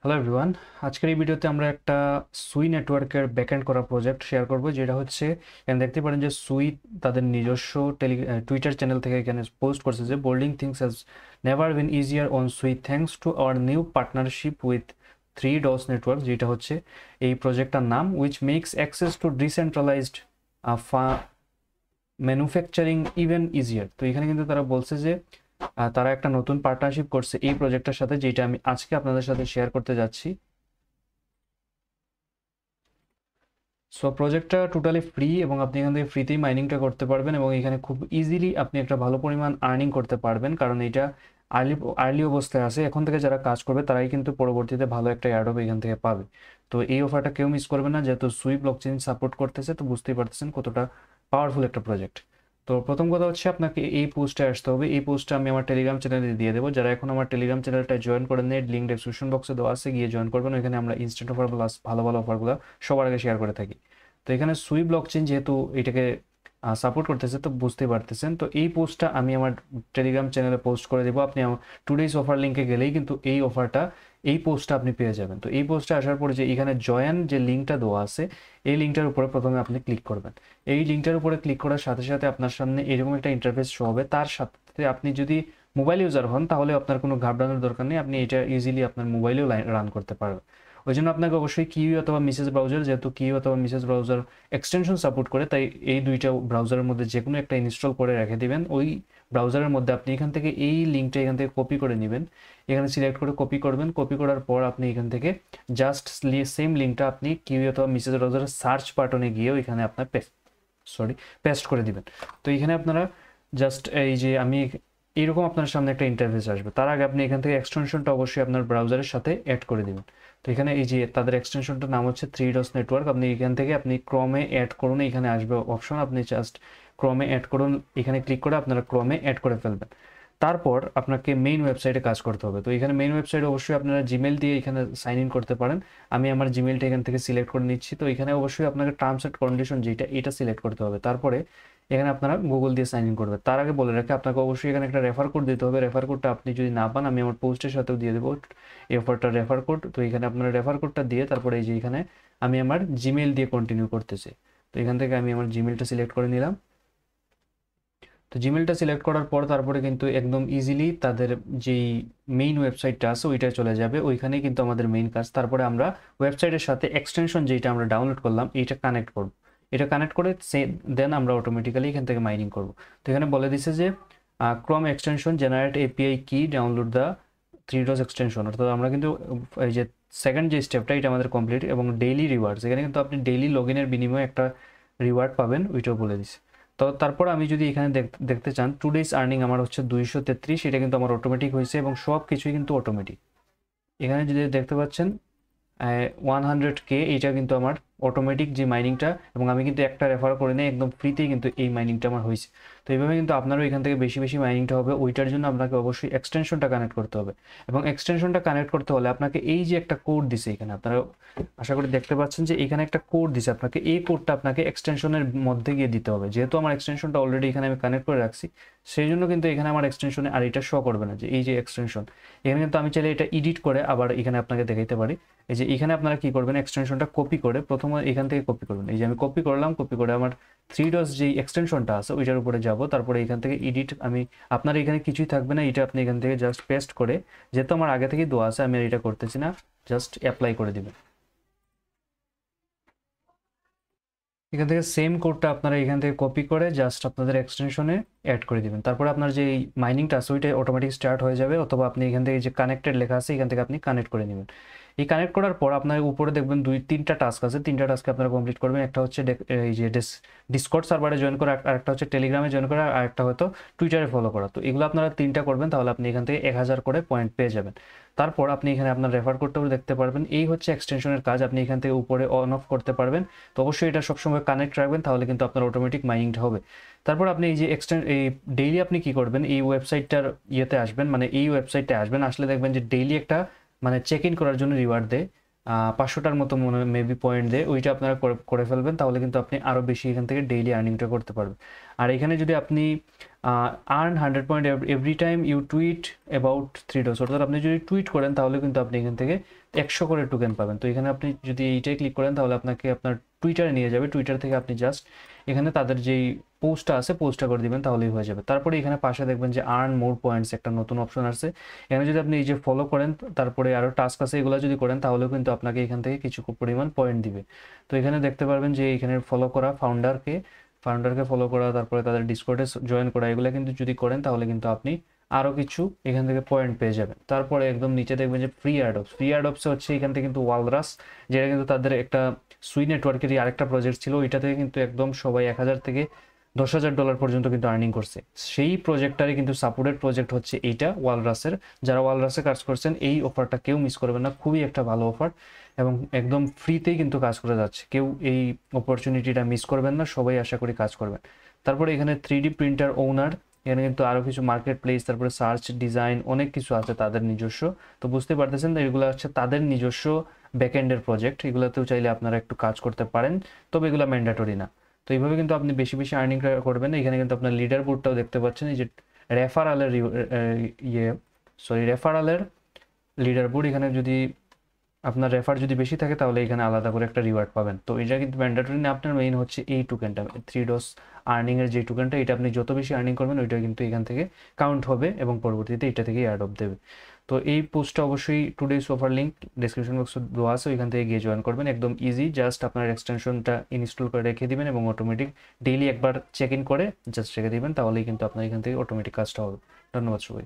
Hello everyone, আজকের এই ভিডিওতে আমরা একটা সুই নেটওয়ার্কের ব্যাকএন্ড করা প্রজেক্ট শেয়ার করব, যেটা হচ্ছে এখানে দেখতে পারেন যে সুই তাদের নিজস্ব টুইটার চ্যানেল থেকে এখানে পোস্ট করছে যে building things has never been easier on Sui thanks to our new partnership with 3DOS network, যেটা হচ্ছে এই প্রজেক্টটার নাম, which makes access to decentralized manufacturing even easier. তো এখানে কিন্তু তারা বলছে যে তারা একটা নতুন পার্টনারশিপ করছে এই প্রজেক্টের সাথে, যেটা আমি আজকে আপনাদের সাথে শেয়ার করতে যাচ্ছি। সো প্রজেক্টটা টোটালি ফ্রি এবং আপনি এখান থেকে ফ্রিতেই মাইনিংটা করতে পারবেন এবং এখানে খুব ইজিলি আপনি একটা ভালো পরিমাণ আর্নিং করতে পারবেন, কারণ এটা আর্লি অবস্থায় আছে। এখন থেকে যারা কাজ করবে তারাই কিন্তু পরবর্তীতে ভালো একটা এয়ারড্রপ এখান থেকে পাবে। তো এই অফারটা কেউ মিস করবে না, যেহেতু সুই ব্লকচেইন সাপোর্ট করতেছে। তো বুঝতেই পারতেছেন কতটা পাওয়ারফুল একটা প্রজেক্ট। তো প্রথম কথা হচ্ছে আপনাকে এই পোস্টে আসতে হবে। এই পোস্টটা আমি আমার টেলিগ্রাম চ্যানেলে দিয়ে দেবো। যারা এখন আমার টেলিগ্রাম চ্যানেলটা জয়েন করে নেয়, লিঙ্ক ডেসক্রিপশন বক্সে দেওয়া আছে, গিয়ে জয়েন করবেন। এখানে আমরা ইনস্ট্যান্ট অফার প্লাস ভালো ভালো অফারগুলো সবার আগে শেয়ার করে থাকি। তো এখানে সুই ব্লকচেইন যেহেতু এটাকে সাপোর্ট করতেছে, তো বুঝতেই পারতেছেন। তো এই পোস্টটা আমি আমার টেলিগ্রাম চ্যানেলে পোস্ট করে দেবো। আপনি আমার টুডেজ অফার লিঙ্কে গেলেই কিন্তু এই অফারটা, এই পোস্টটা আপনি পেয়ে যাবেন। তো এই পোস্টটা আসার পরে যে এখানে জয়েন যে লিঙ্কটা দেওয়া আছে, এই লিঙ্কটার উপরে প্রথমে আপনি ক্লিক করবেন। এই লিঙ্কটার উপরে ক্লিক করার সাথে সাথে আপনার সামনে এরকম একটা ইন্টারফেস শো হবে। তার সাথে আপনি যদি মোবাইল ইউজার হন, তাহলে আপনার কোনো ঘাবড়ানোর দরকার নেই, আপনি এটা ইজিলি আপনার মোবাইলেও রান করতে পারবেন। ওই জন্য আপনাকে অবশ্যই কিউই অথবা মিসেস ব্রাউজার, যেহেতু কিউই অথবা মিসেস ব্রাউজার এক্সটেনশন সাপোর্ট করে, তাই এই দুইটা ব্রাউজারের মধ্যে যে কোনো একটা ইনস্টল করে রেখে দিবেন। ওই ব্রাউজারের মধ্যে আপনি এখান থেকে এই লিঙ্কটা এখান থেকে কপি করে নেবেন। এখানে সিলেক্ট করে কপি করবেন। কপি করার পর আপনি এখান থেকে জাস্ট সেম লিঙ্কটা আপনি কিউই অথবা মিসেস ব্রাউজারের সার্চ বাটনে গিয়ে ওইখানে আপনার পেস্ট করে দিবেন। তো এখানে আপনারা জাস্ট এই যে আমি এইরকম আপনার সামনে একটা ইন্টারফেস আসবে। তার আগে আপনি এখান থেকে এক্সটেনশনটা অবশ্যই আপনার ব্রাউজারের সাথে অ্যাড করে দিবেন। তো এখানে এই যে তাদের এক্সটেনশনটার নাম হচ্ছে 3DOS নেটওয়ার্ক। আপনি এখান থেকে আপনি ক্রমে অ্যাড করুন, এখানে আসবে অপশন, আপনি জাস্ট ক্রমে অ্যাড করুন, এখানে ক্লিক করে আপনারা ক্রমে অ্যাড করে ফেলবেন। তারপর আপনাকে মেইন ওয়েবসাইটে কাজ করতে হবে। তো এখানে মেইন ওয়েবসাইটে অবশ্যই আপনারা জিমেল দিয়ে এখানে সাইন ইন করতে পারেন। আমি আমার জিমেলটা এখান থেকে সিলেক্ট করে নিচ্ছি। তো এখানে অবশ্যই আপনাকে টার্মস অ্যান্ড কন্ডিশন যেটা, এটা সিলেক্ট করতে হবে। তারপরে এখানে আপনারা গুগল দিয়ে সাইন ইন করবেন। তার আগে বলে রাখি, আপনাকে অবশ্যই এখানে একটা রেফার কোড দিতে হবে। রেফার কোডটা আপনি যদি না পান, আমি আমার পোস্টের সাথেও দিয়ে দেবো এই অফারটার রেফার কোড। তো এখানে আপনারা রেফার কোডটা দিয়ে তারপরে এই যে এখানে আমি আমার জিমেল দিয়ে কন্টিনিউ করতেছি। তো এখান থেকে আমি আমার জিমেলটা সিলেক্ট করে নিলাম। তো জিমেলটা সিলেক্ট করার পর তারপরে কিন্তু একদম ইজিলি তাদের যেই মেইন ওয়েবসাইটটা আছে ওইটায় চলে যাবে। ওইখানেই কিন্তু আমাদের মেইন কাজ। তারপরে আমরা ওয়েবসাইটের সাথে এক্সটেনশন যেটা আমরা ডাউনলোড করলাম এইটা কানেক্ট করব। এটা কানেক্ট করে দেন আমরা অটোমেটিক্যালি এখান থেকে মাইনিং করব। তো এখানে বলে দিছে যে ক্রম এক্সটেনশন জেনারেট এপিআই কি ডাউনলোড দ্য 3DOS এক্সটেনশন। অর্থাৎ আমরা কিন্তু এই যে সেকেন্ড যে স্টেপটা, এটা আমাদের কমপ্লিট। এবং ডেইলি রিওয়ার্ডস, এখানে কিন্তু আপনি ডেইলি লগ ইনের বিনিময়ে একটা রিওয়ার্ড পাবেন, ওইটাও বলে দিছে। তো তারপর আমি যদি এখানে দেখতে চান টুডেজ আর্নিং আমার হচ্ছে 233, এটা কিন্তু আমার অটোমেটিক হয়েছে এবং সব কিছুই কিন্তু অটোমেটিক। এখানে যদি দেখতে পাচ্ছেন 100K, এইটা কিন্তু আমার অটোমেটিক যে মাইনিংটা, এবং আমি কিন্তু একটা রেফার করে নিই, একদম ফ্রিতেই কিন্তু এই মাইনিংটা আমার হয়েছে। তো এইভাবে কিন্তু আপনারও এখান থেকে বেশি বেশি মাইনিংটা হবে। ওইটার জন্য আপনাকে অবশ্যই এক্সটেনশনটা কানেক্ট করতে হবে। এবং এক্সটেনশনটা কানেক্ট করতে হলে আপনাকে এই যে একটা কোড দিছে এখানে, আপনারা আশা করি দেখতে পাচ্ছেন যে এখানে একটা কোড দিছে আপনাকে। এই কোডটা আপনাকে এক্সটেনশনের মধ্যে গিয়ে দিতে হবে। যেহেতু আমার এক্সটেনশনটা অলরেডি এখানে আমি কানেক্ট করে রাখছি, সেই জন্য কিন্তু এখানে আমার এক্সটেনশনে আর এটা শো করবে না যে এই যে এক্সটেনশন। এখানে কিন্তু আমি চাইলে এটা এডিট করে আবার এখানে আপনাকে দেখাইতে পারি। এই যে এখানে আপনারা কি করবেন, এক্সটেনশনটা কপি করে প্রথমে এখান থেকে কপি করবেন। এই যে আমি কপি করলাম, কপি করে আমার 3DOS যে এক্সটেনশনটা আছে ওইটার উপরে যাব। তারপরে এখান থেকে এডিট, আমি আপনার এখানে কিছুই থাকবে না, এটা আপনি এখান থেকে জাস্ট পেস্ট করে, যেহেতু আমার আগে থেকেই দেওয়া আছে আমি আর এটা করতেছি না, জাস্ট অ্যাপ্লাই করে দিবেন। এখান থেকে সেম কোডটা আপনারা এখান থেকে কপি করে জাস্ট আপনাদের এক্সটেনশনে অ্যাড করে দিবেন। তারপরে আপনার যে মাইনিংটা আছে ওইটা অটোমেটিক স্টার্ট হয়ে যাবে। অথবা আপনি এখান থেকে যে কানেক্টেড লেখা আছে এখান থেকে আপনি কানেক্ট করে নেবেন। এই কানেক্ট করার পর আপনার উপরে দেখবেন 2-3টা টাস্ক আছে। 3টা টাস্ক আপনারা কমপ্লিট করবেন। একটা হচ্ছে এই যে ডিসকর্ড সার্ভারে জয়েন করা, আরেকটা হচ্ছে টেলিগ্রামে জয়েন করা, আর একটা হয়তো টুইটারে ফলো করা। তো এগুলো আপনারা 3টা করবেন, তাহলে আপনি এখান থেকে 1000 করে পয়েন্ট পেয়ে যাবেন। তারপর আপনি এখানে আপনার রেফার কোডটাও দেখতে পারবেন। এই হচ্ছে এক্সটেনশনের কাজ, আপনি এখান থেকে উপরে অন অফ করতে পারবেন। তো অবশ্যই এটা সবসময় কানেক্ট রাখবেন, তাহলে কিন্তু আপনার অটোমেটিক মাইনিংটা হবে। তারপর আপনি এই যে এই ডেইলি আপনি কি করবেন, এই ওয়েবসাইটটার ইয়েতে আসবেন, মানে এই ওয়েবসাইটে আসবেন। আসলে দেখবেন যে ডেইলি একটা মানে চেক ইন করার জন্য রিওয়ার্ড দেয় 500টার মতো মনে মেবি পয়েন্ট দেয়। ওইটা আপনারা করে ফেলবেন, তাহলে কিন্তু আপনি আরও বেশি এখান থেকে ডেইলি আর্নিংটা করতে পারবেন। আর এখানে যদি আপনি earn 100 point every time you tweet about 3 ডস, অর্থাৎ আপনি যদি টুইট করেন তাহলে কিন্তু আপনি এখান থেকে 100 করে টোকেন পাবেন। তো এখানে আপনি যদি এইটাই ক্লিক করেন তাহলে আপনাকে আপনার টুইটারে নিয়ে যাবে। টুইটার থেকে আপনি জাস্ট এখানে তাদের যেই পোস্টটা আছে পোস্টটা করে দিবেন তাহলেই হয়ে যাবে। তারপরে এখানে পাশে দেখবেন যে আর্ন মোর পয়েন্টস একটা নতুন অপশন আছে। এখানে যদি আপনি এই যে ফলো করেন, তারপরে আরও টাস্ক আছে, এগুলো যদি করেন তাহলেও কিন্তু আপনাকে এখান থেকে কিছু পরিমাণ পয়েন্ট দিবে। তো এখানে দেখতে পারবেন যে এখানে ফলো করা ফাউন্ডারকে ফলো করা, তারপরে তাদের ডিসকর্ডে জয়েন করা, এগুলো কিন্তু যদি করেন তাহলে কিন্তু আপনি আরও কিছু এখান থেকে পয়েন্ট পেয়ে যাবেন। তারপরে একদম নিচে দেখবেন যে ফ্রি অ্যাডপস হচ্ছে এখান থেকে কিন্তু ওয়ালরাস, যেটা কিন্তু তাদের একটা সুই নেটওয়ার্কেরই আরেকটা প্রজেক্ট ছিল, ওইটা থেকে কিন্তু একদম সবাই 1000 থেকে $10,000 পর্যন্ত কিন্তু আর্নিং করছে। সেই প্রজেক্টটারই কিন্তু সাপোর্টেড প্রজেক্ট হচ্ছে এইটা ওয়ালরাসের। যারা ওয়ালরাসে কাজ করছেন এই অফারটা কেউ মিস করবেন না, খুবই একটা ভালো অফার এবং একদম ফ্রিতেই কিন্তু কাজ করে যাচ্ছে। কেউ এই অপরচুনিটিটা মিস করবেন না, সবাই আশা করি কাজ করবেন। তারপরে এখানে 3D প্রিন্টার ওনার, এখানে কিন্তু আরও কিছু মার্কেট প্লেস, তারপরে সার্চ ডিজাইন অনেক কিছু আছে তাদের নিজস্ব। তো বুঝতে পারতেছেন এগুলো হচ্ছে তাদের নিজস্ব ব্যাকএন্ডের প্রজেক্ট, এগুলোতেও চাইলে আপনারা একটু কাজ করতে পারেন, তবে এগুলো ম্যান্ডেটরি না। তো এইভাবে কিন্তু আপনি বেশি বেশি আর্নিং করবেন। এখানে কিন্তু আপনার লিডার বোর্ডটাও দেখতে পাচ্ছেন, এই যে রেফারালের রেফারালের লিডার বোর্ড। এখানে যদি আপনার রেফার যদি বেশি থাকে তাহলে এখানে আলাদা করে একটা রিওয়ার্ড পাবেন। তো এটা কিন্তু ম্যান্ডেটরি না, আপনার মেইন হচ্ছে এই টোকেনটা 3 ডস আর্নিংয়ের যে টোকেনটা, এটা আপনি যত বেশি আর্নিং করবেন ওইটা কিন্তু এখান থেকে কাউন্ট হবে এবং পরবর্তীতে এটা থেকেই অ্যাড অফ দেবে। তো এই পোস্টটা অবশ্যই টুডেস অফার লিঙ্ক ডিসক্রিপশন বক্সে দেওয়া আছে, ওইখান থেকে গিয়ে জয়েন করবেন। একদম ইজি, জাস্ট আপনার এক্সটেনশনটা ইনস্টল করে রেখে দিবেন এবং অটোমেটিক ডেইলি একবার চেক ইন করে জাস্ট রেখে দিবেন, তাহলেই কিন্তু আপনার এখান থেকে অটোমেটিক কাজটা হবে। ধন্যবাদ সবাই।